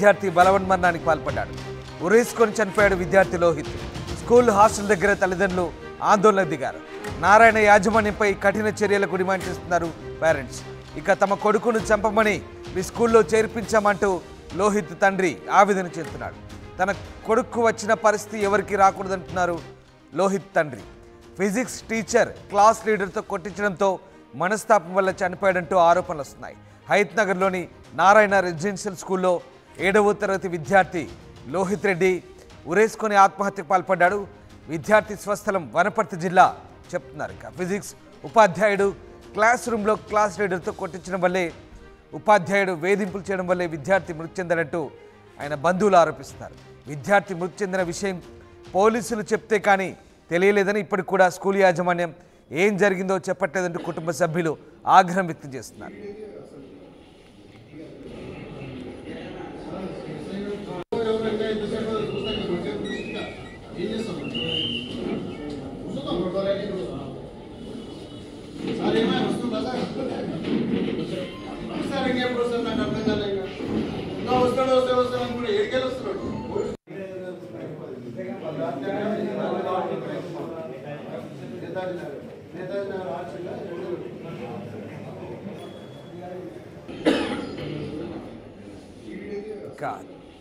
విద్యార్థి బలవన్మరణానికి పాల్పడ్డాడు. ఉరేసుకొని చనిపోయాడు విద్యార్థి లోహిత్. స్కూల్ హాస్టల్ దగ్గర తల్లిదండ్రులు ఆందోళనకు దిగారు. నారాయణ యాజమాన్యంపై కఠిన చర్యలకు డిమాండ్ చేస్తున్నారు పేరెంట్స్. ఇక తమ కొడుకును చంపమని మీ స్కూల్లో చేర్పించామంటూ లోహిత్ తండ్రి ఆవేదన చెందుతున్నాడు. తన కొడుకు వచ్చిన పరిస్థితి ఎవరికి రాకూడదంటున్నారు లోహిత్ తండ్రి. ఫిజిక్స్ టీచర్ క్లాస్ లీడర్తో కొట్టించడంతో మనస్తాపం వల్ల చనిపోయాడంటూ ఆరోపణలు వస్తున్నాయి. హయత్ నగర్లోని నారాయణ రెసిడెన్షియల్ స్కూల్లో 7వ తరగతి విద్యార్థి లోహిత్ రెడ్డి ఉరేసుకొని ఆత్మహత్యకు పాల్పడ్డాడు. విద్యార్థి స్వస్థలం వనపర్తి జిల్లా చెప్తున్నారు. ఇక ఫిజిక్స్ ఉపాధ్యాయుడు క్లాస్ రూమ్లో క్లాస్ లీడర్తో కొట్టించడం వల్లే, ఉపాధ్యాయుడు వేధింపులు చేయడం వల్లే విద్యార్థి మృతి చెందాడంటూ ఆయన బంధువులు ఆరోపిస్తున్నారు. విద్యార్థి మృతి చెందిన విషయం పోలీసులు చెప్తే కానీ తెలియలేదని, ఇప్పటికి కూడా స్కూల్ యాజమాన్యం ఏం జరిగిందో చెప్పట్లేదంటూ కుటుంబ సభ్యులు ఆగ్రహం వ్యక్తం చేస్తున్నారు.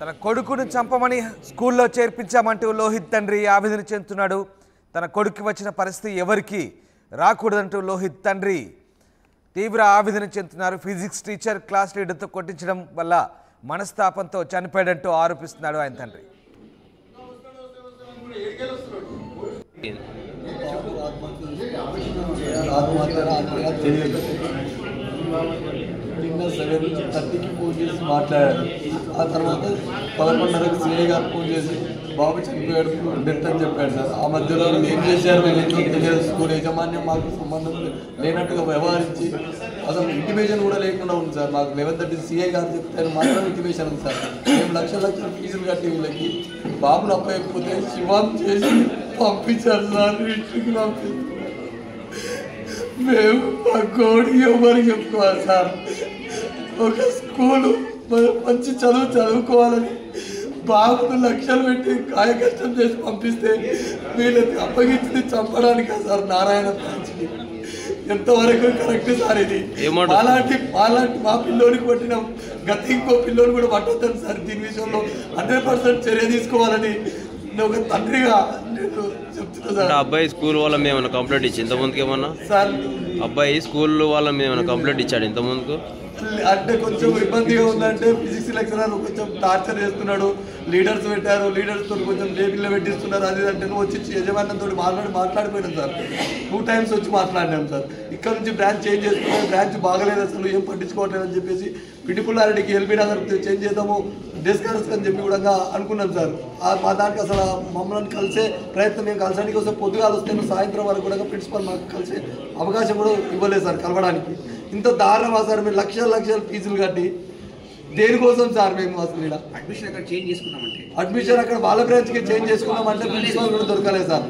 తన కొడుకును చంపమని స్కూల్లో చేర్పించామంటూ లోహిత్ తండ్రి ఆవేదన చెందుతున్నాడు. తన కొడుకు వచ్చిన పరిస్థితి ఎవరికి రాకూడదంటూ లోహిత్ తండ్రి తీవ్ర ఆవేదన చెందుతున్నారు. ఫిజిక్స్ టీచర్ క్లాస్ లీడర్తో కొట్టించడం వల్ల మనస్తాపంతో చనిపోయాడంటూ ఆరోపిస్తున్నాడు ఆయన తండ్రి. నిన్న 7:30కి ఫోన్ చేసి మాట్లాడాడు. ఆ తర్వాత 11:30కి సిఐ గారు ఫోన్ చేసి బాబు చనిపోయాడు, డెత్ అని చెప్పాడు సార్. ఆ మధ్యలో ఏం చేశారు తెలియదు. స్కూల్ యాజమాన్యం మాకు సంబంధం లేనట్టుగా వ్యవహరించి అసలు ఇంటిమేషన్ కూడా లేకుండా ఉంది సార్. మాకు 11:30 సిఐ గారు చెప్తారు మాత్రం ఇంటిమేషన్ ఉంది సార్. మేము లక్షల ఫీజులు కట్టి వీళ్ళకి బాబును అప్పకపోతే శివం చేసి పంపించారు సార్. ఇంటికి పంపించారు. మేము మా కోడి ఎవరికి చెప్పుకోవాలి సార్. ఒక స్కూలు మంచి చదువుకోవాలని బాబును లక్షలు పెట్టి కాయ కష్టం చేసి పంపిస్తే వీళ్ళని అప్పగించింది చంపడానికా సార్ నారాయణ బ్రాంచ్కి? ఎంతవరకు కరెక్ట్ సార్ ఇది? అలాంటి మా పిల్లోడికి కొట్టిన గత ఇంకో పిల్లోని కూడా పట్టొద్దని సార్. దీని విషయంలో 100% చర్య తీసుకోవాలని ఒక తండ్రిగా నేను చెప్తున్నా సార్. అబ్బాయి స్కూల్ వాళ్ళ మేము ఏమైనా కంప్లైంట్ ఇచ్చి ఇంతకుముందుకు ఏమన్నా సార్? అబ్బాయి స్కూల్ వాళ్ళ మేము ఏమైనా కంప్లైంట్ ఇచ్చాడు ఇంతకుముందుకు? అంటే కొంచెం ఇబ్బందిగా ఉందంటే ఫిజిక్స్ లెక్చరర్ కొంచెం టార్చర్ చేస్తున్నాడు. లీడర్స్ పెట్టారు, లీడర్స్తో కొంచెం టేబుల్లో పెట్టిస్తున్నారు. అది అంటే వచ్చి యజమాన్యంతో మాట్లాడిపోయినాం సార్. 2 times వచ్చి మాట్లాడినాం సార్. ఇక్కడ నుంచి బ్రాంచ్ చేంజ్ చేసుకున్నాం. బ్రాంచ్ బాగలేదు, అసలు ఏం పట్టించుకోవట్లేదు అని చెప్పేసి పిటిపుల్లారెడ్డికి ఎల్బీ నగర్ చేంజ్ చేద్దాము డెస్కర్స్ అని చెప్పి కూడా అనుకున్నాం సార్. మా దానికి అసలు మమ్మల్ని కలిసే ప్రయత్నం, మేము కలిసడానికి వస్తే పొద్దుగాలు వస్తే సాయంత్రం వరకు కూడా ప్రిన్సిపల్ మాకు కలిసే అవకాశం కూడా ఇవ్వలేదు సార్ కలవడానికి. ఇంత దారుణమా సార్? మేము లక్షల ఫీజులు కట్టి దేనికోసం సార్? మేము అసలు ఇక్కడ అడ్మిషన్ అక్కడ చేంజ్ చేసుకున్నామంటే అడ్మిషన్ అక్కడ వాళ్ళ బ్రాంచ్కి చేంజ్ చేసుకున్నామంటే ప్రిన్సిపల్ కూడా దొరకలేదు సార్.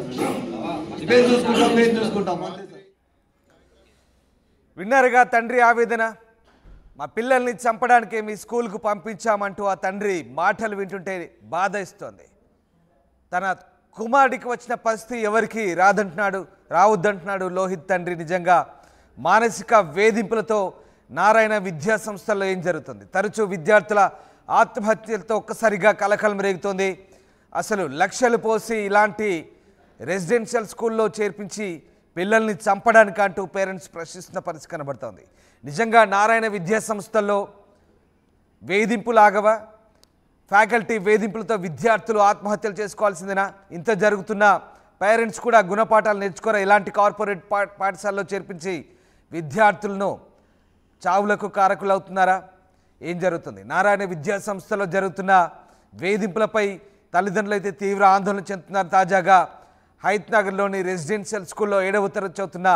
మేము చూసుకుంటాం అంతే సార్. విన్నారుగా తండ్రి ఆవేదన. మా పిల్లల్ని చంపడానికే మీ స్కూల్కు పంపించామంటూ ఆ తండ్రి మాటలు వింటుంటే బాధ ఇస్తోంది. తన కుమారుడికి వచ్చిన పరిస్థితి ఎవరికి రావద్దంటున్నాడు లోహిత్ తండ్రి. నిజంగా మానసిక వేధింపులతో నారాయణ విద్యా సంస్థల్లో ఏం జరుగుతుంది? తరచూ విద్యార్థుల ఆత్మహత్యలతో ఒక్కసారిగా కలకలం రేగుతోంది. అసలు లక్షలు పోసి ఇలాంటి రెసిడెన్షియల్ స్కూల్లో చేర్పించి పిల్లల్ని చంపడానికంటూ పేరెంట్స్ ప్రశ్నిస్తున్న పరిస్థితి కనబడుతోంది. నిజంగా నారాయణ విద్యా సంస్థల్లో వేధింపులాగవా? ఫ్యాకల్టీ వేధింపులతో విద్యార్థులు ఆత్మహత్యలు చేసుకోవాల్సిందేనా? ఇంత జరుగుతున్న పేరెంట్స్ కూడా గుణపాఠాలు నేర్చుకోరా? ఇలాంటి కార్పొరేట్ పాఠశాలలో చేర్పించి విద్యార్థులను చావులకు కారకులవుతున్నారా? ఏం జరుగుతుంది? నారాయణ విద్యా సంస్థలో జరుగుతున్న వేధింపులపై తల్లిదండ్రులు అయితే తీవ్ర ఆందోళన చెందుతున్నారు. తాజాగా హయత్ నగర్లోని రెసిడెన్షియల్ స్కూల్లో 7వ తరగతి చదువుతున్న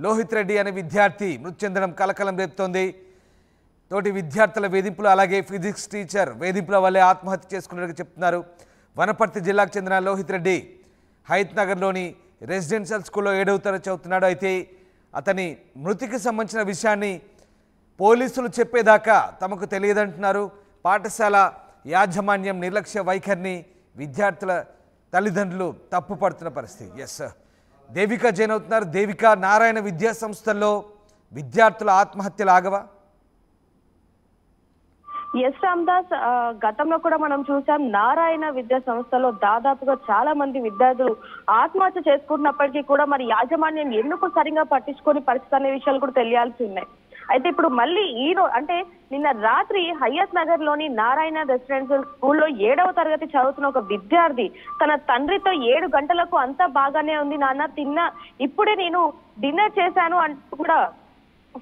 లోహిత్ రెడ్డి అనే విద్యార్థి మృతి చెందడం కలకలం రేపుతోంది. తోటి విద్యార్థుల వేధింపులు, అలాగే ఫిజిక్స్ టీచర్ వేధింపుల వల్లే ఆత్మహత్య చేసుకున్నట్టుగా చెప్తున్నారు. వనపర్తి జిల్లాకు చెందిన లోహిత్ రెడ్డి హయత్ నగర్లోని రెసిడెన్షియల్ స్కూల్లో 7వ తరగతి చదువుతున్నాడు. అయితే అతని మృతికి సంబంధించిన విషయాన్ని పోలీసులు చెప్పేదాకా తమకు తెలియదంటున్నారు. పాఠశాల యాజమాన్యం నిర్లక్ష్య వైఖరిని విద్యార్థుల తల్లిదండ్రులు తప్పుపడుతున్న పరిస్థితి. ఎస్, దేవిక జైన్ అవుతున్నారు. దేవిక, నారాయణ విద్యా సంస్థల్లో విద్యార్థుల ఆత్మహత్యలు ఆగవా? ఎస్ రామ్దాస్, గతంలో కూడా మనం చూసాం నారాయణ విద్యా సంస్థలో దాదాపుగా చాలా మంది విద్యార్థులు ఆత్మహత్య చేసుకుంటున్నప్పటికీ కూడా మరి యాజమాన్యం ఎందుకు సరిగా పట్టించుకొని పరిస్థితి అనే విషయాలు కూడా తెలియాల్సి ఉన్నాయి. అయితే ఇప్పుడు మళ్ళీ అంటే నిన్న రాత్రి హయత్ నగర్ లోని నారాయణ రెసిడెన్షియల్ స్కూల్లో 7వ తరగతి చదువుతున్న ఒక విద్యార్థి తన తండ్రితో 7 గంటలకు అంతా బాగానే ఉంది నాన్న, ఇప్పుడే నేను డిన్నర్ చేశాను అంటూ కూడా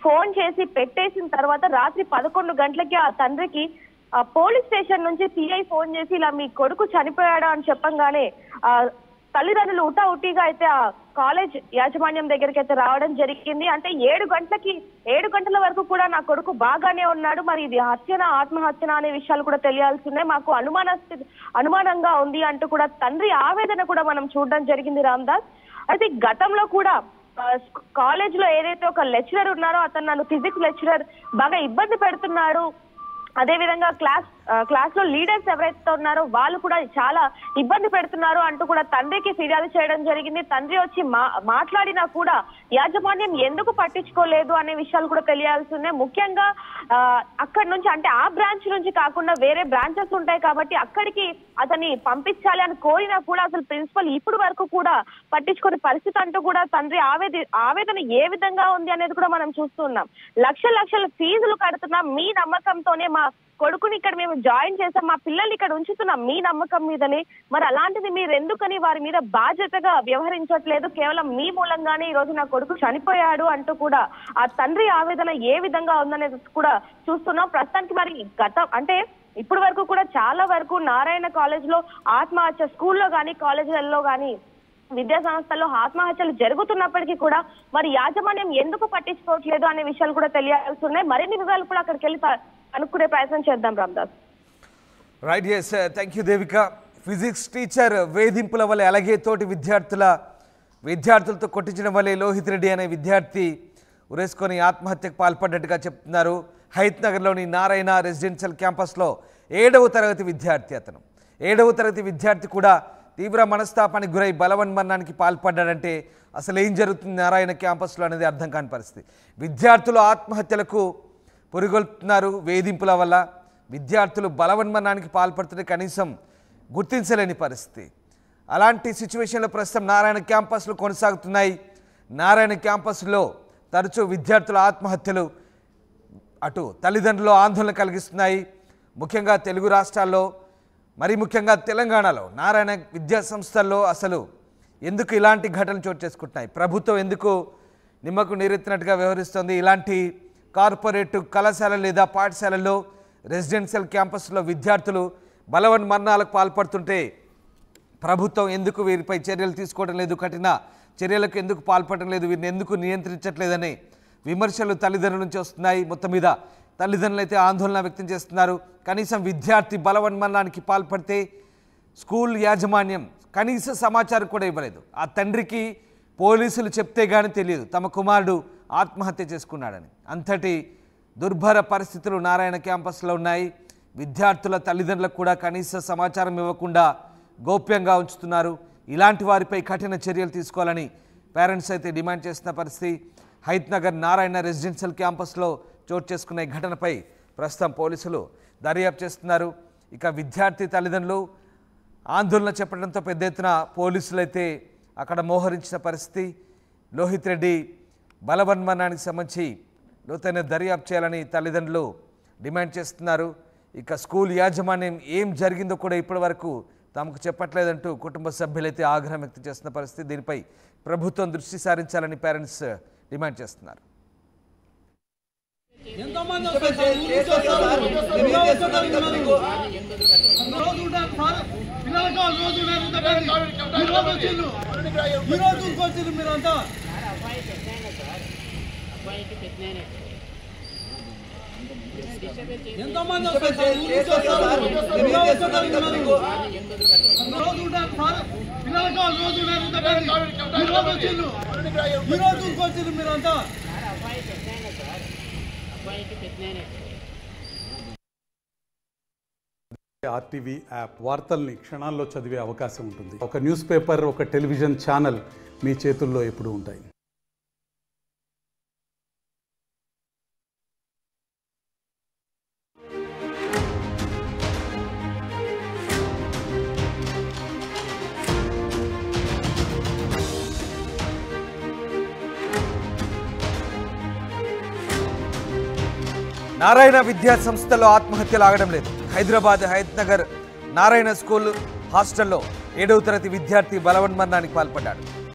ఫోన్ చేసి పెట్టేసిన తర్వాత రాత్రి 11 గంటలకి ఆ తండ్రికి పోలీస్ స్టేషన్ నుంచి సిఐ ఫోన్ చేసి ఇలా మీ కొడుకు చనిపోయాడా అని చెప్పంగానే తల్లిదండ్రులు ఉటావుటీగా అయితే ఆ కాలేజ్ యాజమాన్యం దగ్గరికి అయితే రావడం జరిగింది. అంటే 7 గంటల వరకు కూడా నా కొడుకు బాగానే ఉన్నాడు, మరి ఇది హత్యనా ఆత్మహత్యనా అనే విషయాలు కూడా తెలియాల్సిందే, మాకు అనుమానంగా ఉంది అంటూ కూడా తండ్రి ఆవేదన కూడా మనం చూడడం జరిగింది రామ్దాస్. అయితే గతంలో కూడా కాలేజ్ లో ఏదైతే ఒక లెక్చరర్ ఉన్నారో అతను నన్ను ఫిజిక్స్ లెక్చరర్ బాగా ఇబ్బంది పెడుతున్నాడు, అదే విధంగా క్లాస్ లో లీడర్స్ ఎవరైతే ఉన్నారో వాళ్ళు కూడా చాలా ఇబ్బంది పెడుతున్నారు అంటూ కూడా తండ్రికి ఫిర్యాదు చేయడం జరిగింది. తండ్రి వచ్చి మాట్లాడినా కూడా యాజమాన్యం ఎందుకు పట్టించుకోలేదు అనే విషయాలు కూడా తెలియాల్సిందే. ముఖ్యంగా అక్కడి నుంచి అంటే ఆ బ్రాంచ్ నుంచి కాకుండా వేరే బ్రాంచెస్ ఉంటాయి కాబట్టి అక్కడికి అతన్ని పంపించాలి అని కోరినా కూడా అసలు ప్రిన్సిపల్ ఇప్పుడు వరకు కూడా పట్టించుకునే పరిస్థితి అంటూ కూడా తండ్రి ఆవేదన ఏ విధంగా ఉంది అనేది కూడా మనం చూస్తున్నాం. లక్షల ఫీజులు కడుతున్నాం మీ నమ్మకంతోనే, మా కొడుకుని ఇక్కడ మేము జాయిన్ చేసాం, మా పిల్లల్ని ఇక్కడ ఉంచుతున్నాం మీ నమ్మకం మీదనే, మరి అలాంటిది మీరు ఎందుకని వారి మీద బాధ్యతగా వ్యవహరించట్లేదు, కేవలం మీ మూలంగానే ఈ రోజు నా కొడుకు చనిపోయాడు అంటూ కూడా ఆ తండ్రి ఆవేదన ఏ విధంగా ఉందనేది కూడా చూస్తున్నాం. ప్రస్తుతానికి మరి అంటే ఇప్పటి వరకు కూడా చాలా వరకు నారాయణ కాలేజ్ లో ఆత్మహత్య, స్కూల్లో కానీ కాలేజీలలో కానీ విద్యా సంస్థల్లో ఆత్మహత్యలు జరుగుతున్నప్పటికీ కూడా మరి యాజమాన్యం ఎందుకు పట్టించుకోవట్లేదు అనే విషయాలు కూడా తెలియాల్సి ఉన్నాయి. మరిన్ని వివరాలు కూడా అక్కడికి వెళ్ళి కనుక్కునే ప్రయత్నం చేద్దాం Ramdas. Right, yes, thank you Devika. Physics teacher వేధింపుల వల్ల అలాగే తోటి విద్యార్థులతో కొట్టించడం వల్లే లోహిత్ రెడ్డి అనే విద్యార్థి ఉరేసుకొని ఆత్మహత్యకు పాల్పడ్డట్టుగా చెప్తున్నారు. హయత్ నగర్లోని నారాయణ రెసిడెన్షియల్ క్యాంపస్లో 7వ తరగతి విద్యార్థి. అతను 7వ తరగతి విద్యార్థి కూడా తీవ్ర మనస్తాపానికి గురై బలవన్మరణానికి పాల్పడ్డాడంటే అసలు ఏం జరుగుతుంది నారాయణ క్యాంపస్లో అనేది అర్థం కాని పరిస్థితి. విద్యార్థులు ఆత్మహత్యలకు పురిగొల్పుతున్నారు. వేధింపుల వల్ల విద్యార్థులు బలవన్మరణానికి పాల్పడుతుంటే కనీసం గుర్తించలేని పరిస్థితి. అలాంటి సిచ్యువేషన్లో ప్రస్తుతం నారాయణ క్యాంపస్లు కొనసాగుతున్నాయి. నారాయణ క్యాంపస్లో తరచూ విద్యార్థుల ఆత్మహత్యలు అటు తల్లిదండ్రులు ఆందోళన కలిగిస్తున్నాయి. ముఖ్యంగా తెలుగు రాష్ట్రాల్లో, మరి ముఖ్యంగా తెలంగాణలో నారాయణ విద్యా సంస్థల్లో అసలు ఎందుకు ఇలాంటి ఘటనలు చోటు చేసుకుంటున్నాయి? ప్రభుత్వం ఎందుకు నిమ్మకు నీరెత్తినట్టుగా వ్యవహరిస్తుంది? ఇలాంటి కార్పొరేట్ కళాశాలలు లేదా పాఠశాలల్లో రెసిడెన్షియల్ క్యాంపస్లో విద్యార్థులు బలవన్మరణాలకు పాల్పడుతుంటే ప్రభుత్వం ఎందుకు వీరిపై చర్యలు తీసుకోవడం లేదు, కఠిన చర్యలకు ఎందుకు పాల్పడడం లేదు, వీరిని ఎందుకు నియంత్రించట్లేదనే విమర్శలు తల్లిదండ్రుల నుంచి వస్తున్నాయి. మొత్తం మీద తల్లిదండ్రులు అయితే ఆందోళన వ్యక్తం చేస్తున్నారు. కనీసం విద్యార్థి బలవన్మరణానికి పాల్పడితే స్కూల్ యాజమాన్యం కనీస సమాచారం కూడా ఇవ్వలేదు. ఆ తండ్రికి పోలీసులు చెప్తే కానీ తెలియదు తమ కుమారుడు ఆత్మహత్య చేసుకున్నాడని. అంతటి దుర్భర పరిస్థితులు నారాయణ క్యాంపస్లో ఉన్నాయి. విద్యార్థుల తల్లిదండ్రులకు కూడా కనీస సమాచారం ఇవ్వకుండా గోప్యంగా ఉంచుతున్నారు. ఇలాంటి వారిపై కఠిన చర్యలు తీసుకోవాలని పేరెంట్స్ అయితే డిమాండ్ చేస్తున్న పరిస్థితి. హయత్ నగర్ నారాయణ రెసిడెన్షియల్ క్యాంపస్లో చోటు చేసుకున్న ఈ ఘటనపై ప్రస్తుతం పోలీసులు దర్యాప్తు చేస్తున్నారు. ఇక విద్యార్థి తల్లిదండ్రులు ఆందోళన చేపట్టడంతో పెద్ద ఎత్తున పోలీసులు అయితే అక్కడ మోహరించిన పరిస్థితి. లోహిత్ రెడ్డి బలవన్మరణానికి సంబంధించి లోతైన దర్యాప్తు చేయాలని తల్లిదండ్రులు డిమాండ్ చేస్తున్నారు. ఇక స్కూల్ యాజమాన్యం ఏం జరిగిందో కూడా ఇప్పటి వరకు తమకు చెప్పట్లేదంటూ కుటుంబ సభ్యులైతే ఆగ్రహం వ్యక్తం చేస్తున్న పరిస్థితి. దీనిపై ప్రభుత్వం దృష్టి సారించాలని పేరెంట్స్ డిమాండ్ చేస్తున్నారు. ఆర్టీవీ యాప్ వార్తల్ని క్షణాల్లో చదివే అవకాశం ఉంటుంది. ఒక న్యూస్ పేపర్, ఒక టెలివిజన్ ఛానల్ మీ చేతుల్లో ఎప్పుడూ ఉంటాయి. నారాయణ విద్యా సంస్థలో ఆత్మహత్యలు ఆగడం లేదు. హైదరాబాద్ హయత్ నగర్ నారాయణ స్కూల్ హాస్టల్లో 7వ తరగతి విద్యార్థి బలవన్మరణానికి పాల్పడ్డాడు.